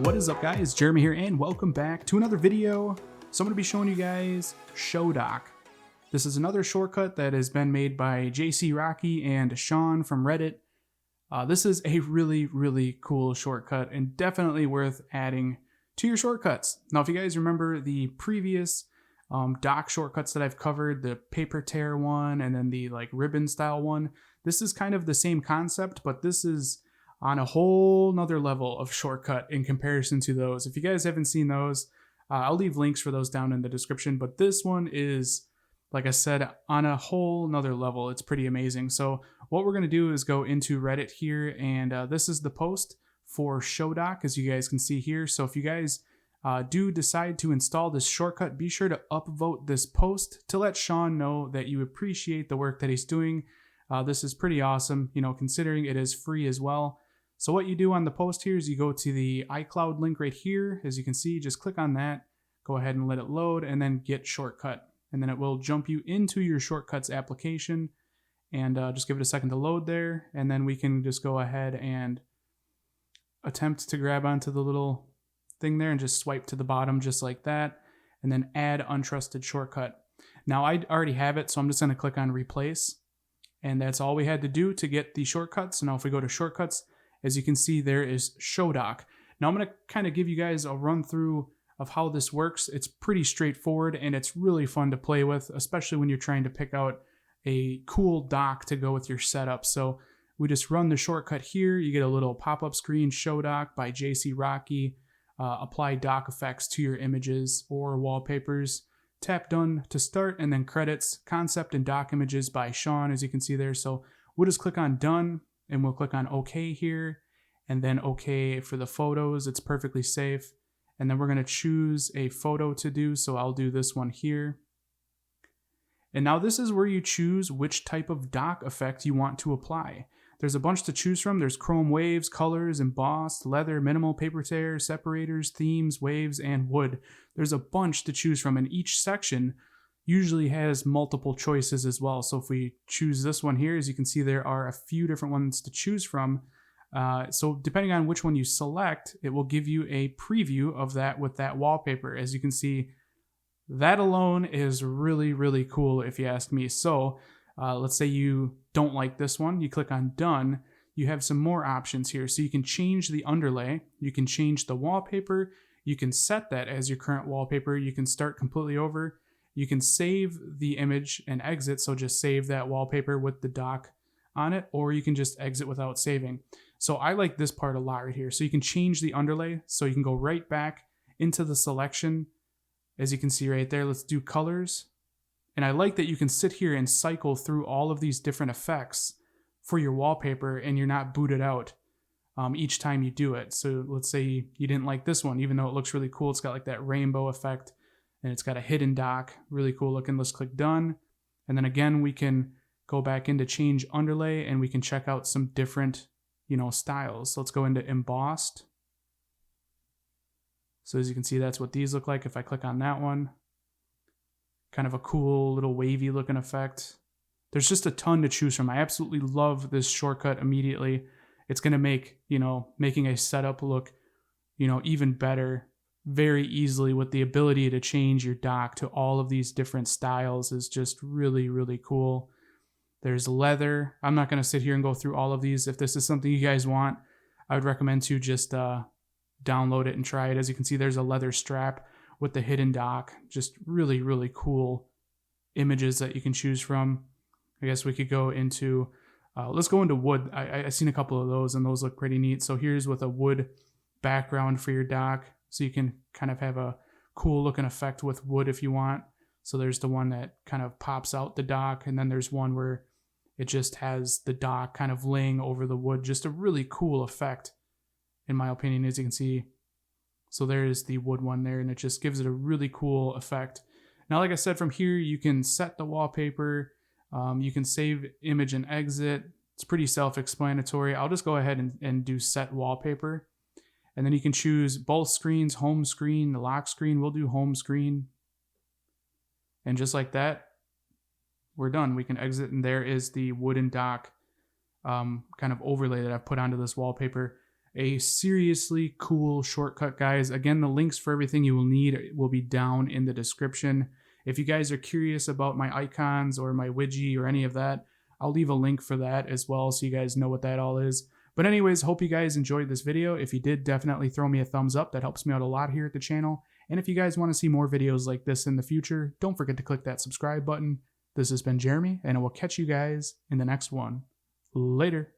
What is up, guys? Jeremy here, and welcome back to another video. So I'm going to be showing you guys Showdock. This is another shortcut that has been made by JC Rocky and Sean from Reddit. This is a really cool shortcut and definitely worth adding to your shortcuts. Now, if you guys remember the previous dock shortcuts that I've covered, the paper tear one and then the like ribbon style one, this is kind of the same concept, but this is on a whole nother level of shortcut in comparison to those. If you guys haven't seen those, I'll leave links for those down in the description, but this one is, like I said, on a whole nother level. It's pretty amazing. So what we're going to do is go into Reddit here, and this is the post for Showdock, as you guys can see here. So if you guys do decide to install this shortcut, be sure to upvote this post to let Sean know that you appreciate the work that he's doing. This is pretty awesome, you know, considering it is free as well. So what you do on the post here is you go to the iCloud link right here. As you can see, just click on that, go ahead and let it load, and then get shortcut. And then it will jump you into your shortcuts application, and just give it a second to load there. And then we can just go ahead and attempt to grab onto the little thing there and just swipe to the bottom just like that. And then add untrusted shortcut. Now I already have it, so I'm just going to click on replace. And that's all we had to do to get the shortcuts. So now if we go to shortcuts, as you can see, there is Showdock. Now I'm going to kind of give you guys a run through of how this works. It's pretty straightforward and it's really fun to play with, especially when you're trying to pick out a cool dock to go with your setup. So we just run the shortcut here. You get a little pop-up screen, Showdock by JC Rocky. Apply dock effects to your images or wallpapers. Tap done to start, and then credits, concept and dock images by Sean, as you can see there. So we'll just click on done, and we'll click on OK here, and then OK for the photos. It's perfectly safe. And then we're going to choose a photo to do. So I'll do this one here. And now this is where you choose which type of dock effect you want to apply. There's a bunch to choose from. There's chrome waves, colors, embossed, leather, minimal, paper tear, separators, themes, waves, and wood. There's a bunch to choose from, and each section usually has multiple choices as well. So if we choose this one here, as you can see, there are a few different ones to choose from. So depending on which one you select, it will give you a preview of that with that wallpaper. As you can see, that alone is really cool if you ask me. So let's say you don't like this one, you click on done, you have some more options here. So you can change the underlay, you can change the wallpaper, you can set that as your current wallpaper, you can start completely over, you can save the image and exit, so just save that wallpaper with the dock on it, or you can just exit without saving. So I like this part a lot right here. So you can change the underlay, so you can go right back into the selection. As you can see right there, let's do colors. And I like that you can sit here and cycle through all of these different effects for your wallpaper, and you're not booted out each time you do it. So let's say you didn't like this one, even though it looks really cool. It's got like that rainbow effect, and it's got a hidden dock, really cool looking. Let's click done. And then again, we can go back into change underlay, and we can check out some different, you know, styles. So let's go into embossed. So as you can see, that's what these look like. If I click on that one, kind of a cool little wavy looking effect. There's just a ton to choose from. I absolutely love this shortcut immediately. It's going to make, you know, making a setup look, you know, even better very easily with the ability to change your dock to all of these different styles is just really cool. There's leather. I'm not going to sit here and go through all of these. If this is something you guys want, I would recommend to just download it and try it. As you can see, there's a leather strap with the hidden dock. Just really cool images that you can choose from. I guess we could go into, let's go into wood. I've seen a couple of those, and those look pretty neat. So here's with a wood background for your dock. So you can kind of have a cool looking effect with wood if you want. So there's the one that kind of pops out the dock, and then there's one where it just has the dock kind of laying over the wood. Just a really cool effect, in my opinion, as you can see. So there's the wood one there, and it just gives it a really cool effect. Now, like I said, from here, you can set the wallpaper. You can save image and exit. It's pretty self-explanatory. I'll just go ahead and do set wallpaper. And then you can choose both screens, home screen, the lock screen. We'll do home screen. And just like that, we're done. We can exit, and there is the wooden dock kind of overlay that I've put onto this wallpaper. A seriously cool shortcut, guys. Again, the links for everything you will need will be down in the description. If you guys are curious about my icons or my widget or any of that, I'll leave a link for that as well so you guys know what that all is. But anyways, hope you guys enjoyed this video. If you did, definitely throw me a thumbs up. That helps me out a lot here at the channel. And if you guys want to see more videos like this in the future, don't forget to click that subscribe button. This has been Jeremy, and I will catch you guys in the next one. Later.